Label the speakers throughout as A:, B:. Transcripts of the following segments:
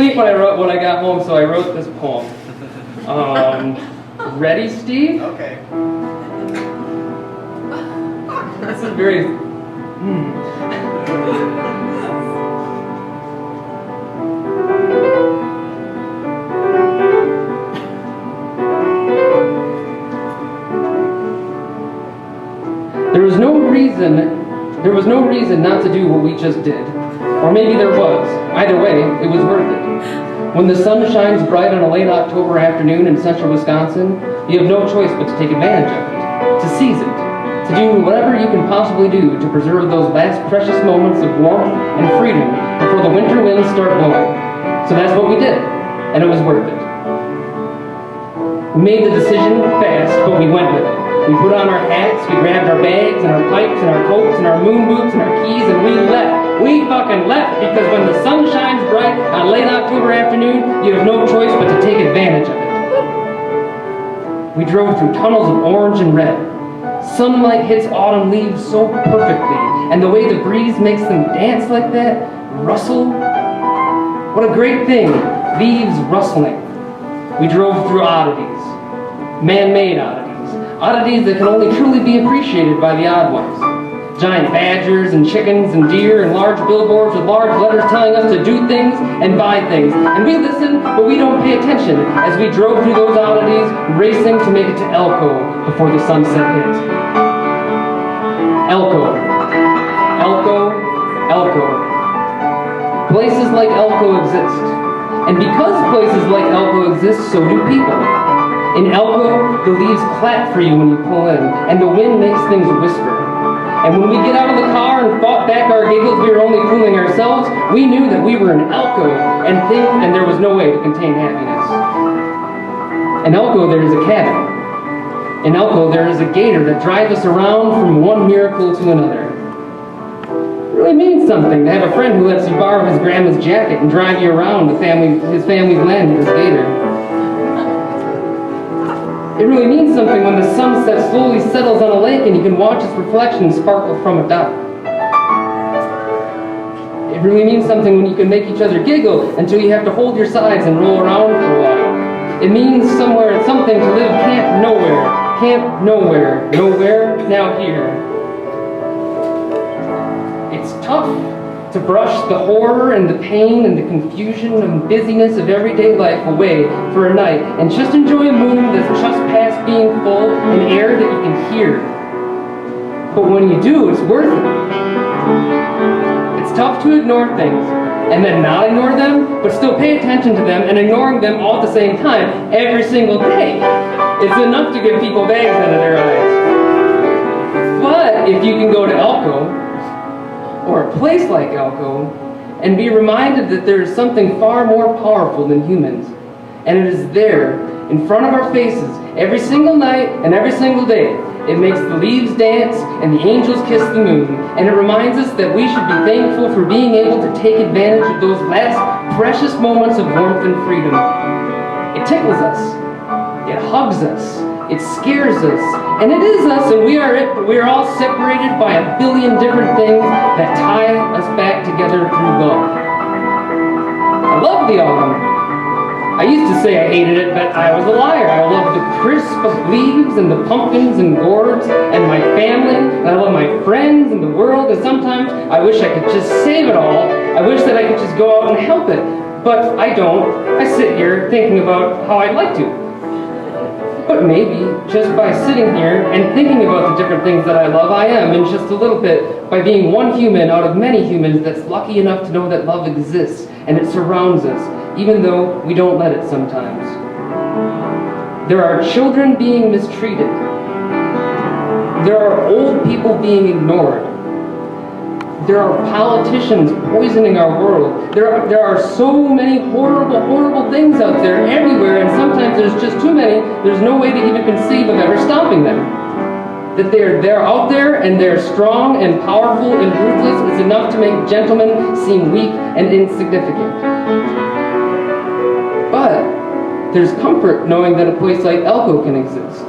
A: sleep when I got home, so I wrote this poem. Ready, Steve?
B: Okay.
A: This is very... There was no reason not to do what we just did. Or maybe there was. Either way, it was worth it. When the sun shines bright on a late October afternoon in central Wisconsin, you have no choice but to take advantage of it, to seize it, to do whatever you can possibly do to preserve those last precious moments of warmth and freedom before the winter winds start blowing. So that's what we did, and it was worth it. We made the decision fast, but we went with it. We put on our hats, we grabbed our bags and our pipes and our coats and our moon boots and our keys, and we left. We fucking left, because when the sun shines bright on a late October afternoon, you have no choice but to take advantage of it. We drove through tunnels of orange and red. Sunlight hits autumn leaves so perfectly, and the way the breeze makes them dance like that, rustle. What a great thing, leaves rustling. We drove through oddities, man-made oddities, oddities that can only truly be appreciated by the odd ones. Giant badgers and chickens and deer and large billboards with large letters telling us to do things and buy things. And we listen, but we don't pay attention as we drove through those oddities, racing to make it to Elko before the sunset hit. Elko. Elko. Elko. Places like Elko exist. And because places like Elko exist, so do people. In Elko, the leaves clap for you when you pull in, and the wind makes things whisper. And when we get out of the car and fought back our giggles, we were only fooling ourselves. We knew that we were in Elko, and there was no way to contain happiness. In Elko, there is a cabin. In Elko, there is a gator that drives us around from one miracle to another. It really means something to have a friend who lets you borrow his grandma's jacket and drive you around his family's land with his gator. It really means something when the sunset slowly settles on a lake and you can watch its reflection sparkle from a dock. It really means something when you can make each other giggle until you have to hold your sides and roll around for a while. It means something to live camp nowhere, now here. It's tough to brush the horror and the pain and the confusion and busyness of everyday life away for a night and just enjoy a moon that's just past being full and air that you can hear. But when you do, it's worth it. It's tough to ignore things and then not ignore them, but still pay attention to them and ignoring them all at the same time every single day. It's enough to give people bags under their eyes. But if you can go to Elko, or a place like Elko, and be reminded that there is something far more powerful than humans, and it is there, in front of our faces, every single night and every single day. It makes the leaves dance and the angels kiss the moon, and it reminds us that we should be thankful for being able to take advantage of those last precious moments of warmth and freedom. It tickles us, it hugs us, it scares us, and it is us, and we are it, but we are all separated by a billion different things that tie us back together through love. I love the autumn. I used to say I hated it, but I was a liar. I love the crisp of leaves and the pumpkins and gourds and my family, and I love my friends and the world, and sometimes I wish I could just save it all. I wish that I could just go out and help it, but I don't. I sit here thinking about how I'd like to. But maybe, just by sitting here and thinking about the different things that I love, I am, in just a little bit, by being one human out of many humans that's lucky enough to know that love exists and it surrounds us, even though we don't let it sometimes. There are children being mistreated. There are old people being ignored. There are politicians poisoning our world. There are so many horrible, horrible things out there everywhere, and sometimes there's just too many. There's no way to even conceive of ever stopping them. That they're out there and they're strong and powerful and ruthless is enough to make gentlemen seem weak and insignificant. But there's comfort knowing that a place like Elko can exist,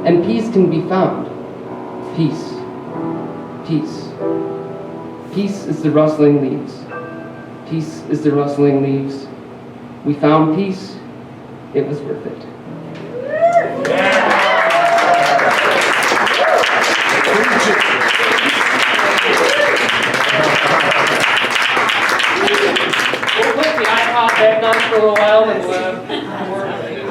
A: and peace can be found. Peace. Peace. Peace is the rustling leaves. Peace is the rustling leaves. We found peace. It was worth it. We'll put the iPod back on for a little while and